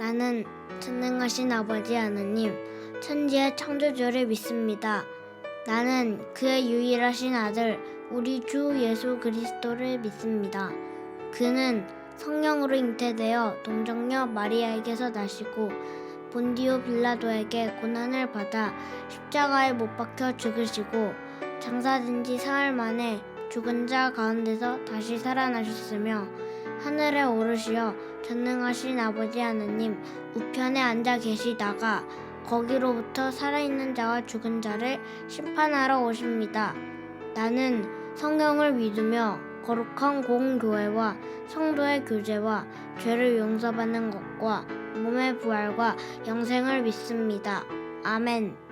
나는 전능하신 아버지 하느님, 천지의 창조주를 믿습니다. 나는 그의 유일하신 아들, 우리 주 예수 그리스도를 믿습니다. 그는 성령으로 잉태되어 동정녀 마리아에게서 나시고 본디오 빌라도에게 고난을 받아 십자가에 못 박혀 죽으시고 장사된 지 사흘 만에 죽은 자 가운데서 다시 살아나셨으며 하늘에 오르시어 전능하신 아버지 하느님 우편에 앉아 계시다가 거기로부터 살아있는 자와 죽은 자를 심판하러 오십니다. 나는 성경을 믿으며 거룩한 공교회와 성도의 교제와 죄를 용서받는 것과 몸의 부활과 영생을 믿습니다. 아멘.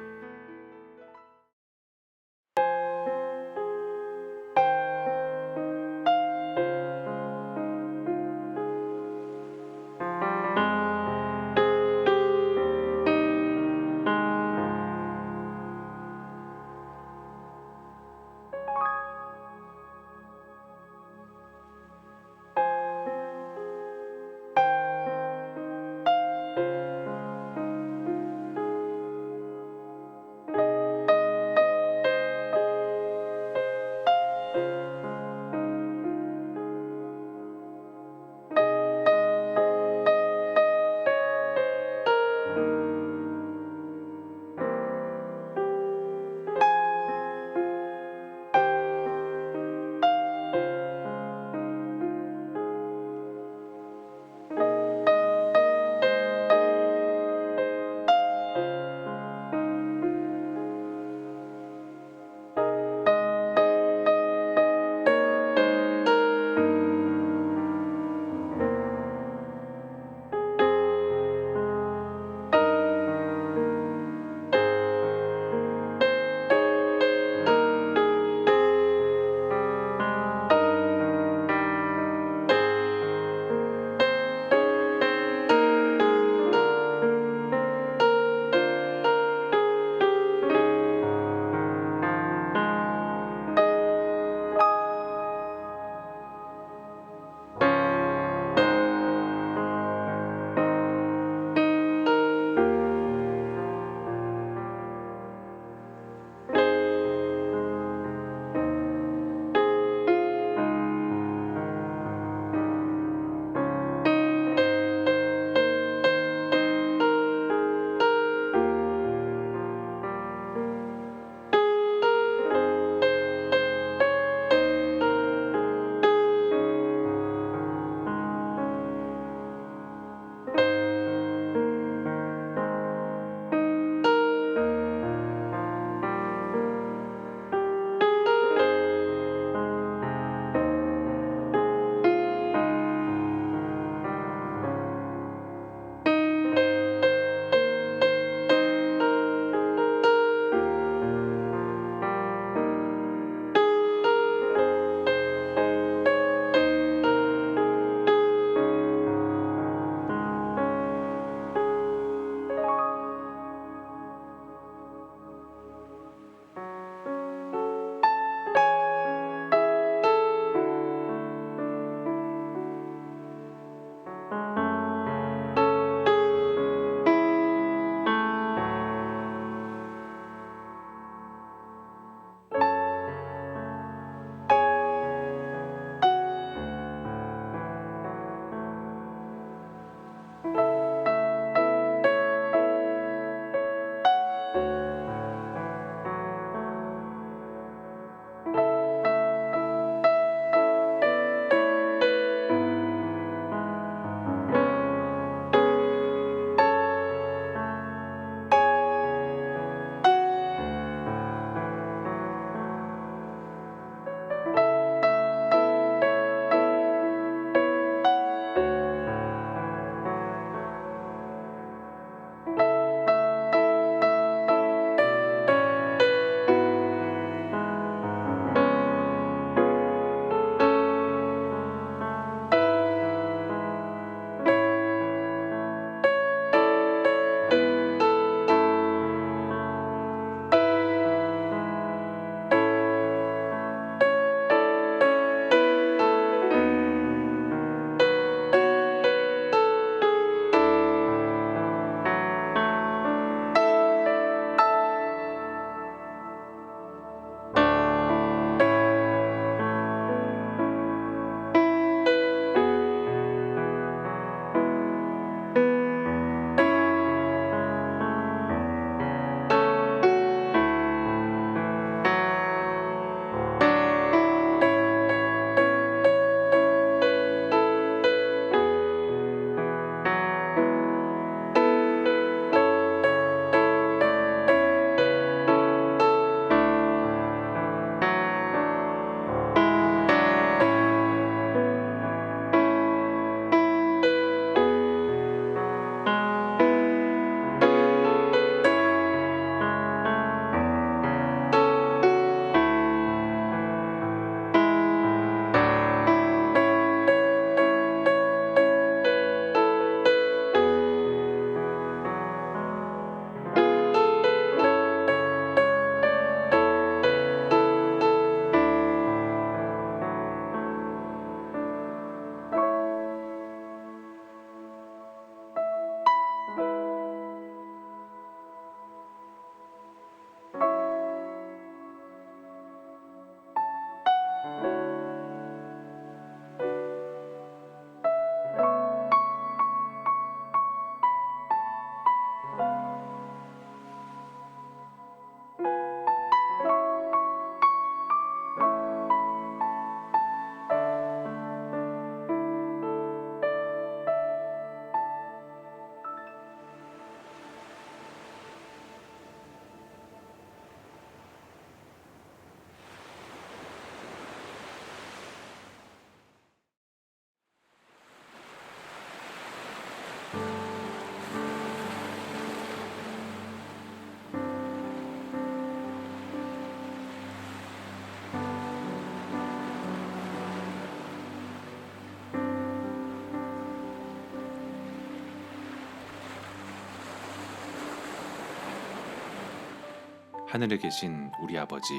하늘에 계신 우리 아버지,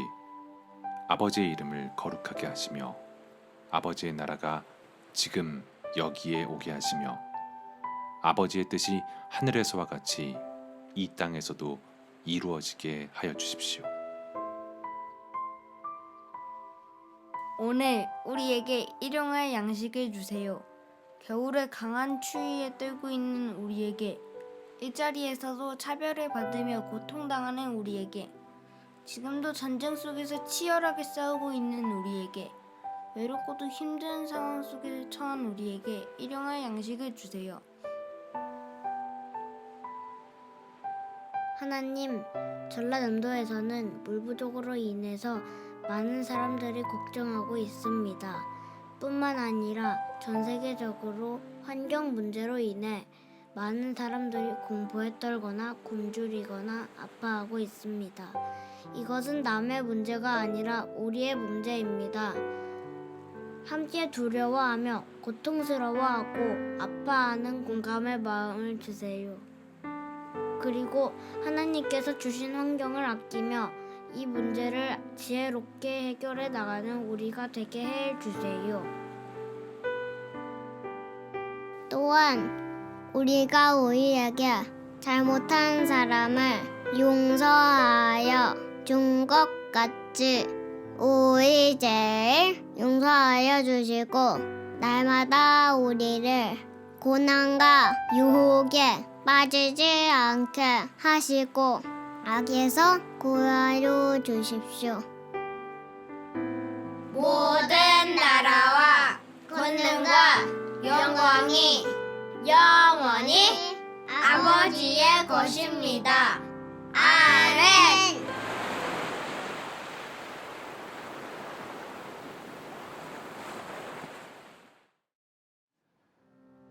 아버지의 이름을 거룩하게 하시며 아버지의 나라가 지금 여기에 오게 하시며 아버지의 뜻이 하늘에서와 같이 이 땅에서도 이루어지게 하여 주십시오. 오늘 우리에게 일용할 양식을 주세요. 겨울에 강한 추위에 떨고 있는 우리에게, 일자리에서도 차별을 받으며 고통당하는 우리에게, 지금도 전쟁 속에서 치열하게 싸우고 있는 우리에게, 외롭고도 힘든 상황 속에 처한 우리에게 일용할 양식을 주세요. 하나님, 전라남도에서는 물 부족으로 인해서 많은 사람들이 걱정하고 있습니다. 뿐만 아니라 전 세계적으로 환경 문제로 인해 많은 사람들이 공포에 떨거나 굶주리거나 아파하고 있습니다. 이것은 남의 문제가 아니라 우리의 문제입니다. 함께 두려워하며 고통스러워하고 아파하는 공감의 마음을 주세요. 그리고 하나님께서 주신 환경을 아끼며 이 문제를 지혜롭게 해결해 나가는 우리가 되게 해 주세요. 또한 우리가 우리에게 잘못한 사람을 용서하여 준 것 같이 우리 죄를 용서하여 주시고 날마다 우리를 고난과 유혹에 빠지지 않게 하시고 악에서 구하여 주십시오. 모든 나라와 권능과 영광이 영원히 아버지의 것입니다. 아멘.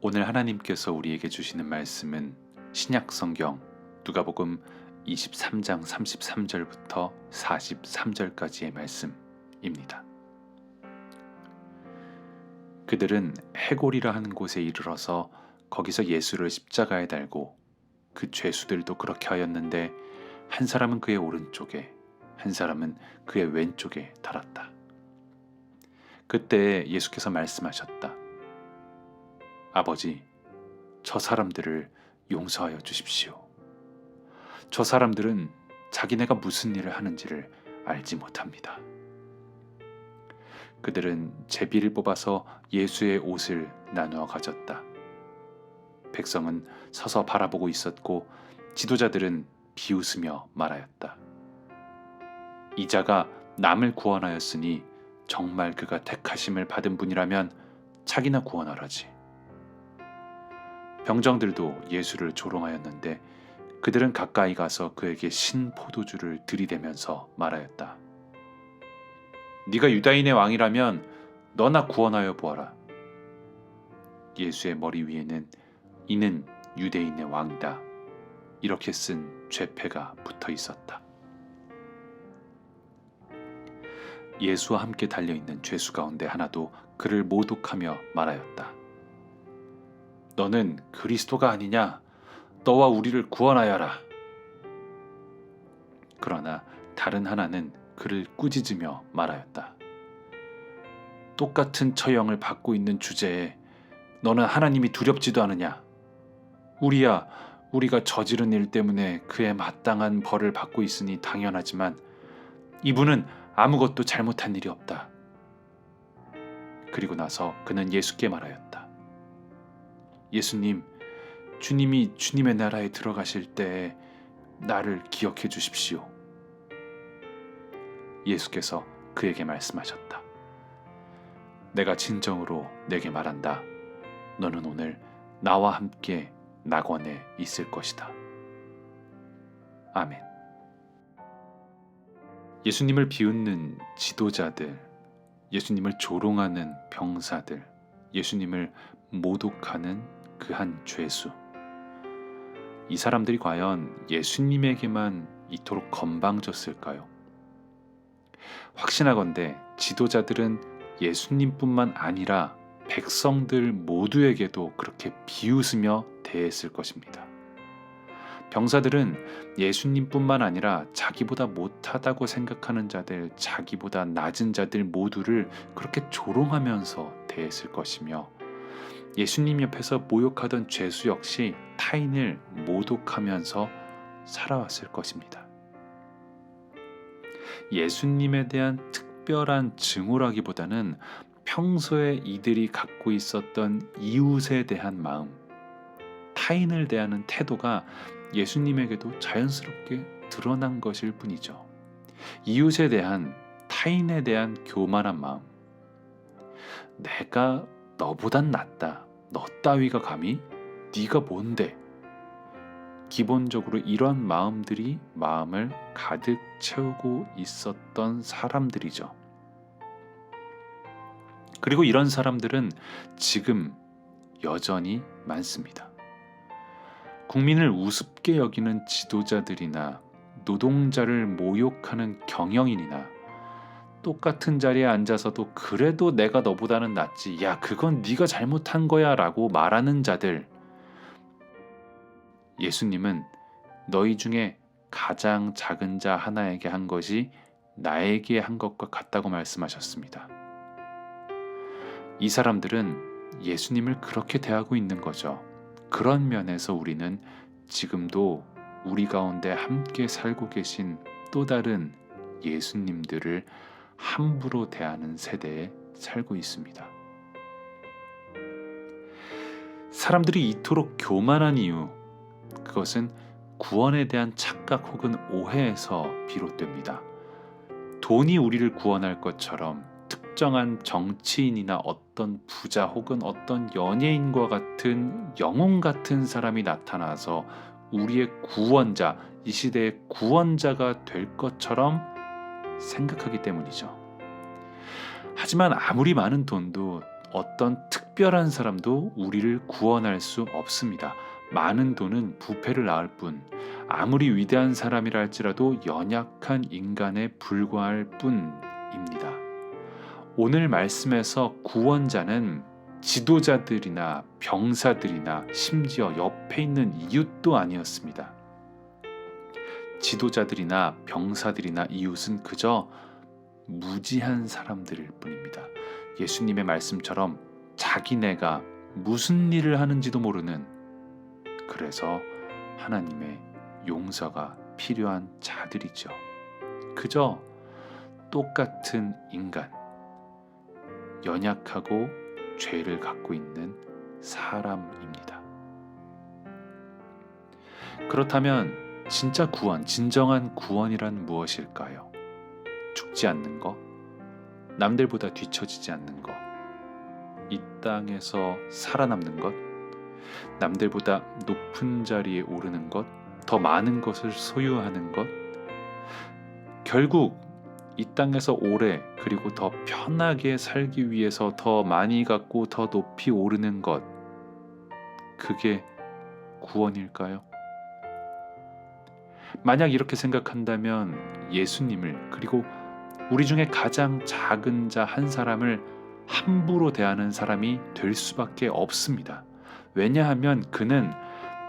오늘 하나님께서 우리에게 주시는 말씀은 신약 성경 누가복음 23장 33절부터 43절까지의 말씀입니다. 그들은 해골이라 하는 곳에 이르러서 거기서 예수를 십자가에 달고 그 죄수들도 그렇게 하였는데 한 사람은 그의 오른쪽에 한 사람은 그의 왼쪽에 달았다. 그때 예수께서 말씀하셨다. 아버지, 저 사람들을 용서하여 주십시오. 저 사람들은 자기네가 무슨 일을 하는지를 알지 못합니다. 그들은 제비를 뽑아서 예수의 옷을 나누어 가졌다. 백성은 서서 바라보고 있었고 지도자들은 비웃으며 말하였다. 이 자가 남을 구원하였으니 정말 그가 택하심을 받은 분이라면 자기나 구원하라지. 병정들도 예수를 조롱하였는데 그들은 가까이 가서 그에게 신 포도주를 들이대면서 말하였다. 네가 유다인의 왕이라면 너나 구원하여 보아라. 예수의 머리 위에는 이는 유대인의 왕이다. 이렇게 쓴 죄패가 붙어 있었다. 예수와 함께 달려있는 죄수 가운데 하나도 그를 모독하며 말하였다. 너는 그리스도가 아니냐? 너와 우리를 구원하여라. 그러나 다른 하나는 그를 꾸짖으며 말하였다. 똑같은 처형을 받고 있는 주제에 너는 하나님이 두렵지도 않으냐? 우리가 저지른 일 때문에 그의 마땅한 벌을 받고 있으니 당연하지만 이분은 아무것도 잘못한 일이 없다. 그리고 나서 그는 예수께 말하였다. 예수님, 주님이 주님의 나라에 들어가실 때에 나를 기억해 주십시오. 예수께서 그에게 말씀하셨다. 내가 진정으로 내게 말한다. 너는 오늘 나와 함께 낙원에 있을 것이다. 아멘. 예수님을 비웃는 지도자들, 예수님을 조롱하는 병사들, 예수님을 모독하는 그 한 죄수. 이 사람들이 과연 예수님에게만 이토록 건방졌을까요? 확신하건대 지도자들은 예수님뿐만 아니라 백성들 모두에게도 그렇게 비웃으며 대했을 것입니다. 병사들은 예수님뿐만 아니라 자기보다 못하다고 생각하는 자들, 자기보다 낮은 자들 모두를 그렇게 조롱하면서 대했을 것이며, 예수님 옆에서 모욕하던 죄수 역시 타인을 모독하면서 살아왔을 것입니다. 예수님에 대한 특별한 증오라기보다는 평소에 이들이 갖고 있었던 이웃에 대한 마음, 타인을 대하는 태도가 예수님에게도 자연스럽게 드러난 것일 뿐이죠. 이웃에 대한, 타인에 대한 교만한 마음. 내가 너보단 낫다. 너 따위가 감히? 네가 뭔데? 기본적으로 이런 마음들이 마음을 가득 채우고 있었던 사람들이죠. 그리고 이런 사람들은 지금 여전히 많습니다. 국민을 우습게 여기는 지도자들이나 노동자를 모욕하는 경영인이나 똑같은 자리에 앉아서도 그래도 내가 너보다는 낫지, 야 그건 네가 잘못한 거야 라고 말하는 자들, 예수님은 너희 중에 가장 작은 자 하나에게 한 것이 나에게 한 것과 같다고 말씀하셨습니다. 이 사람들은 예수님을 그렇게 대하고 있는 거죠. 그런 면에서 우리는 지금도 우리 가운데 함께 살고 계신 또 다른 예수님들을 함부로 대하는 세대에 살고 있습니다. 사람들이 이토록 교만한 이유, 그것은 구원에 대한 착각 혹은 오해에서 비롯됩니다. 돈이 우리를 구원할 것처럼 특정한 정치인이나 어떤 부자 혹은 어떤 연예인과 같은 영웅 같은 사람이 나타나서 우리의 구원자, 이 시대의 구원자가 될 것처럼 생각하기 때문이죠. 하지만 아무리 많은 돈도 어떤 특별한 사람도 우리를 구원할 수 없습니다. 많은 돈은 부패를 낳을 뿐, 아무리 위대한 사람이라 할지라도 연약한 인간에 불과할 뿐입니다. 오늘 말씀에서 구원자는 지도자들이나 병사들이나 심지어 옆에 있는 이웃도 아니었습니다. 지도자들이나 병사들이나 이웃은 그저 무지한 사람들일 뿐입니다. 예수님의 말씀처럼 자기네가 무슨 일을 하는지도 모르는, 그래서 하나님의 용서가 필요한 자들이죠. 그저 똑같은 인간, 연약하고 죄를 갖고 있는 사람입니다. 그렇다면 진짜 구원, 진정한 구원이란 무엇일까요? 죽지 않는 것, 남들보다 뒤처지지 않는 것, 이 땅에서 살아남는 것, 남들보다 높은 자리에 오르는 것, 더 많은 것을 소유하는 것, 결국 이 땅에서 오래 그리고 더 편하게 살기 위해서 더 많이 갖고 더 높이 오르는 것, 그게 구원일까요? 만약 이렇게 생각한다면 예수님을, 그리고 우리 중에 가장 작은 자 한 사람을 함부로 대하는 사람이 될 수밖에 없습니다. 왜냐하면 그는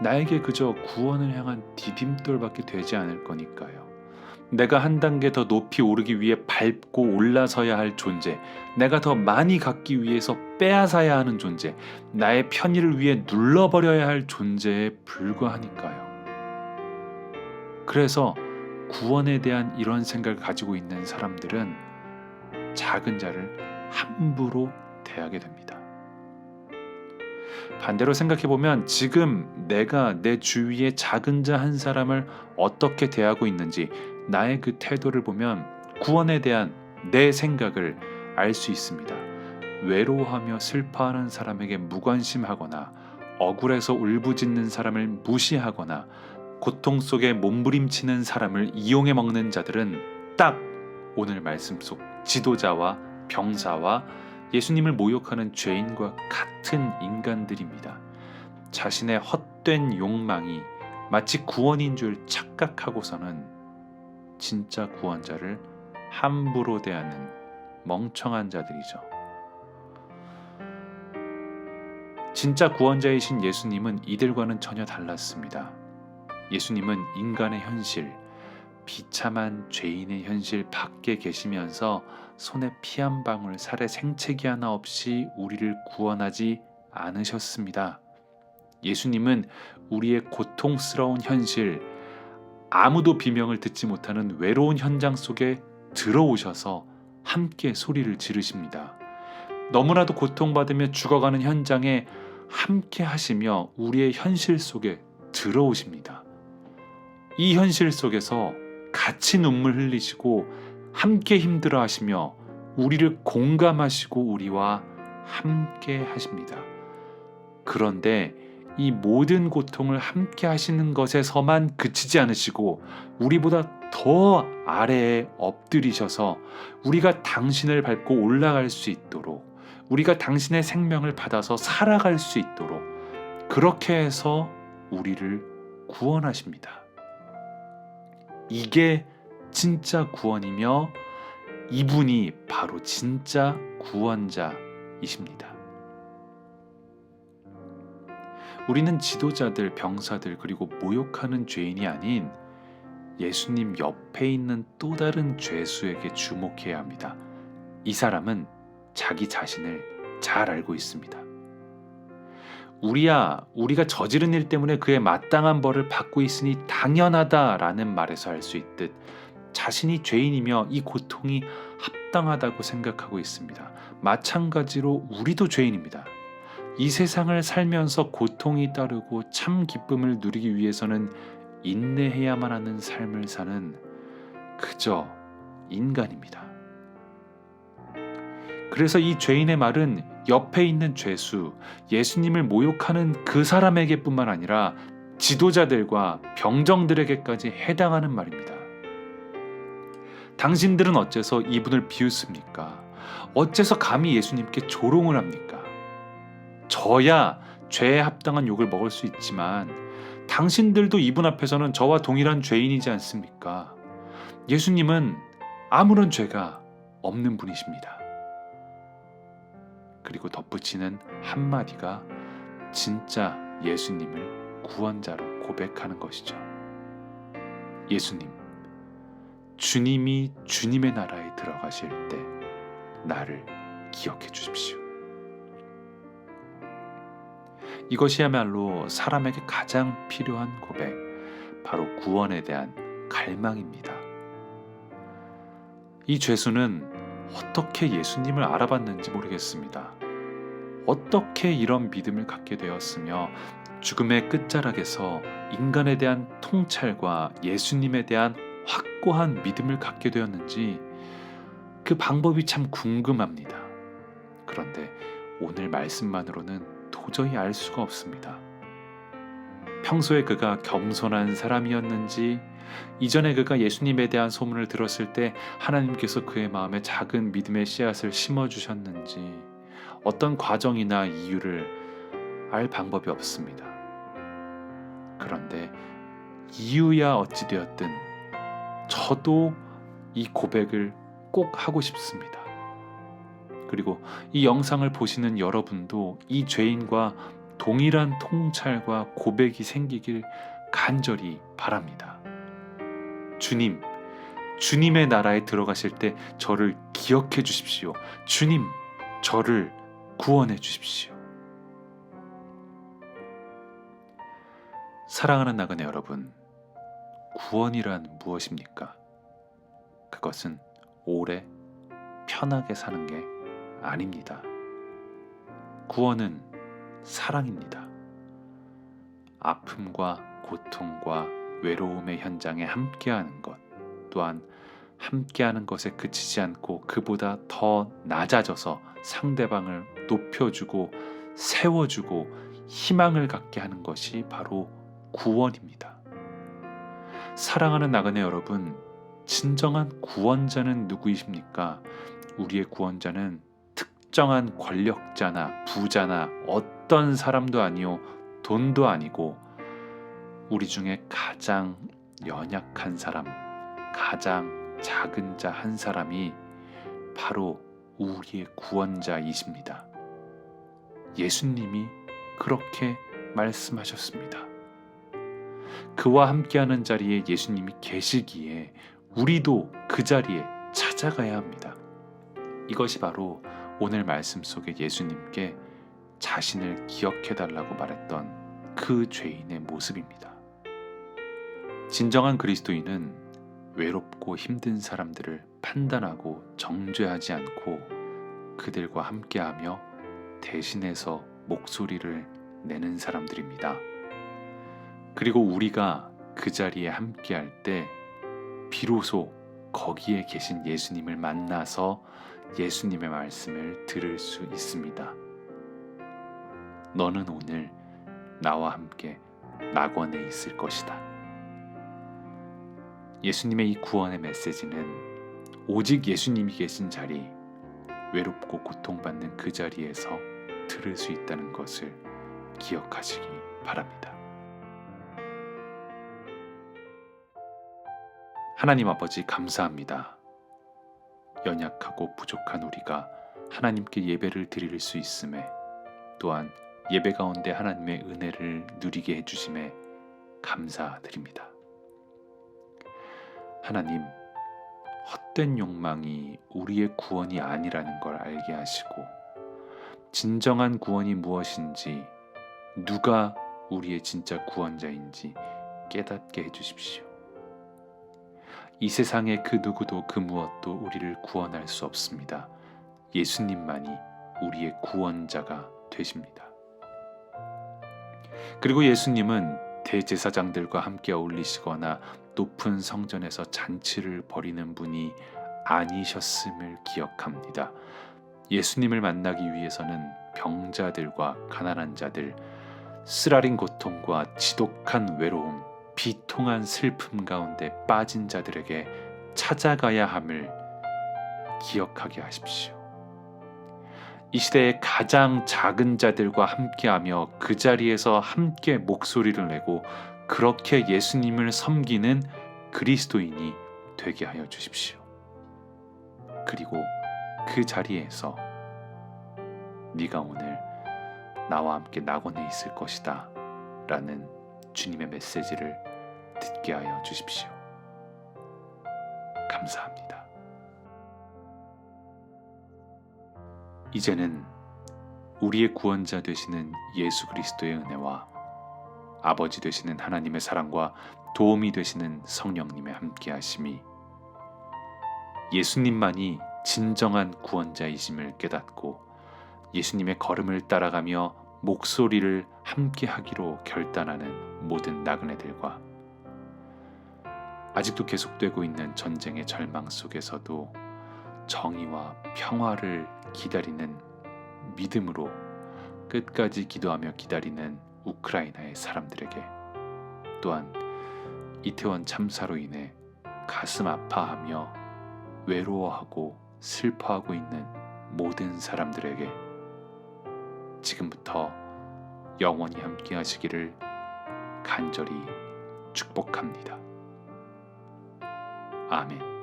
나에게 그저 구원을 향한 디딤돌밖에 되지 않을 거니까요. 내가 한 단계 더 높이 오르기 위해 밟고 올라서야 할 존재, 내가 더 많이 갖기 위해서 빼앗아야 하는 존재, 나의 편의를 위해 눌러버려야 할 존재에 불과하니까요. 그래서 구원에 대한 이런 생각을 가지고 있는 사람들은 작은 자를 함부로 대하게 됩니다. 반대로 생각해보면 지금 내가 내 주위의 작은 자 한 사람을 어떻게 대하고 있는지, 나의 그 태도를 보면 구원에 대한 내 생각을 알 수 있습니다. 외로워하며 슬퍼하는 사람에게 무관심하거나, 억울해서 울부짖는 사람을 무시하거나, 고통 속에 몸부림치는 사람을 이용해 먹는 자들은 딱 오늘 말씀 속 지도자와 병사와 예수님을 모욕하는 죄인과 같은 인간들입니다. 자신의 헛된 욕망이 마치 구원인 줄 착각하고서는 진짜 구원자를 함부로 대하는 멍청한 자들이죠. 진짜 구원자이신 예수님은 이들과는 전혀 달랐습니다. 예수님은 인간의 현실, 비참한 죄인의 현실 밖에 계시면서 손에 피 한 방울, 살에 생채기 하나 없이 우리를 구원하지 않으셨습니다. 예수님은 우리의 고통스러운 현실, 아무도 비명을 듣지 못하는 외로운 현장 속에 들어오셔서 함께 소리를 지르십니다. 너무나도 고통받으며 죽어가는 현장에 함께 하시며 우리의 현실 속에 들어오십니다. 이 현실 속에서 같이 눈물 흘리시고 함께 힘들어 하시며 우리를 공감하시고 우리와 함께 하십니다. 그런데 이 모든 고통을 함께 하시는 것에서만 그치지 않으시고 우리보다 더 아래에 엎드리셔서 우리가 당신을 밟고 올라갈 수 있도록, 우리가 당신의 생명을 받아서 살아갈 수 있도록 그렇게 해서 우리를 구원하십니다. 이게 진짜 구원이며 이분이 바로 진짜 구원자이십니다. 우리는 지도자들, 병사들, 그리고 모욕하는 죄인이 아닌 예수님 옆에 있는 또 다른 죄수에게 주목해야 합니다. 이 사람은 자기 자신을 잘 알고 있습니다. 우리가 저지른 일 때문에 그의 마땅한 벌을 받고 있으니 당연하다라는 말에서 알 수 있듯 자신이 죄인이며 이 고통이 합당하다고 생각하고 있습니다. 마찬가지로 우리도 죄인입니다. 이 세상을 살면서 고통이 따르고 참 기쁨을 누리기 위해서는 인내해야만 하는 삶을 사는 그저 인간입니다. 그래서 이 죄인의 말은 옆에 있는 죄수, 예수님을 모욕하는 그 사람에게 뿐만 아니라 지도자들과 병정들에게까지 해당하는 말입니다. 당신들은 어째서 이분을 비웃습니까? 어째서 감히 예수님께 조롱을 합니까? 저야 죄에 합당한 욕을 먹을 수 있지만 당신들도 이분 앞에서는 저와 동일한 죄인이지 않습니까? 예수님은 아무런 죄가 없는 분이십니다. 그리고 덧붙이는 한마디가 진짜 예수님을 구원자로 고백하는 것이죠. 예수님, 주님이 주님의 나라에 들어가실 때 나를 기억해 주십시오. 이것이야말로 사람에게 가장 필요한 고백, 바로 구원에 대한 갈망입니다. 이 죄수는 어떻게 예수님을 알아봤는지 모르겠습니다. 어떻게 이런 믿음을 갖게 되었으며 죽음의 끝자락에서 인간에 대한 통찰과 예수님에 대한 확고한 믿음을 갖게 되었는지 그 방법이 참 궁금합니다. 그런데 오늘 말씀만으로는 도저히 알 수가 없습니다. 평소에 그가 겸손한 사람이었는지, 이전에 그가 예수님에 대한 소문을 들었을 때 하나님께서 그의 마음에 작은 믿음의 씨앗을 심어주셨는지, 어떤 과정이나 이유를 알 방법이 없습니다. 그런데 이유야 어찌되었든 저도 이 고백을 꼭 하고 싶습니다. 그리고 이 영상을 보시는 여러분도 이 죄인과 동일한 통찰과 고백이 생기길 간절히 바랍니다. 주님, 주님의 나라에 들어가실 때 저를 기억해 주십시오. 주님, 저를 구원해 주십시오. 사랑하는 나그네 여러분, 구원이란 무엇입니까? 그것은 오래 편하게 사는 게 아닙니다. 구원은 사랑입니다. 아픔과 고통과 외로움의 현장에 함께하는 것, 또한 함께하는 것에 그치지 않고 그보다 더 낮아져서 상대방을 높여주고 세워주고 희망을 갖게 하는 것이 바로 구원입니다. 사랑하는 나그네 여러분, 진정한 구원자는 누구이십니까? 우리의 구원자는 특정한 권력자나 부자나 어떤 사람도 아니요, 돈도 아니고 우리 중에 가장 연약한 사람, 가장 작은 자 한 사람이 바로 우리의 구원자이십니다. 예수님이 그렇게 말씀하셨습니다. 그와 함께하는 자리에 예수님이 계시기에 우리도 그 자리에 찾아가야 합니다. 이것이 바로 오늘 말씀 속에 예수님께 자신을 기억해달라고 말했던 그 죄인의 모습입니다. 진정한 그리스도인은 외롭고 힘든 사람들을 판단하고 정죄하지 않고 그들과 함께하며 대신해서 목소리를 내는 사람들입니다. 그리고 우리가 그 자리에 함께할 때 비로소 거기에 계신 예수님을 만나서 예수님의 말씀을 들을 수 있습니다. 너는 오늘 나와 함께 낙원에 있을 것이다. 예수님의 이 구원의 메시지는 오직 예수님이 계신 자리, 외롭고 고통받는 그 자리에서 들을 수 있다는 것을 기억하시기 바랍니다. 하나님 아버지 감사합니다. 연약하고 부족한 우리가 하나님께 예배를 드릴 수 있음에, 또한 예배 가운데 하나님의 은혜를 누리게 해주심에 감사드립니다. 하나님, 헛된 욕망이 우리의 구원이 아니라는 걸 알게 하시고, 진정한 구원이 무엇인지, 누가 우리의 진짜 구원자인지 깨닫게 해주십시오. 이 세상의 그 누구도 그 무엇도 우리를 구원할 수 없습니다. 예수님만이 우리의 구원자가 되십니다. 그리고 예수님은 대제사장들과 함께 어울리시거나 높은 성전에서 잔치를 벌이는 분이 아니셨음을 기억합니다. 예수님을 만나기 위해서는 병자들과 가난한 자들, 쓰라린 고통과 지독한 외로움, 비통한 슬픔 가운데 빠진 자들에게 찾아가야 함을 기억하게 하십시오. 이 시대의 가장 작은 자들과 함께하며 그 자리에서 함께 목소리를 내고 그렇게 예수님을 섬기는 그리스도인이 되게 하여 주십시오. 그리고 그 자리에서 네가 오늘 나와 함께 낙원에 있을 것이다 라는 주님의 메시지를 듣게 하여 주십시오. 감사합니다. 이제는 우리의 구원자 되시는 예수 그리스도의 은혜와 아버지 되시는 하나님의 사랑과 도움이 되시는 성령님의 함께하심이 예수님만이 진정한 구원자이심을 깨닫고 예수님의 걸음을 따라가며 목소리를 함께하기로 결단하는 모든 나그네들과 아직도 계속되고 있는 전쟁의 절망 속에서도 정의와 평화를 기다리는 믿음으로 끝까지 기도하며 기다리는 우크라이나의 사람들에게, 또한 이태원 참사로 인해 가슴 아파하며 외로워하고 슬퍼하고 있는 모든 사람들에게 지금부터 영원히 함께 하시기를 간절히 축복합니다. 아멘.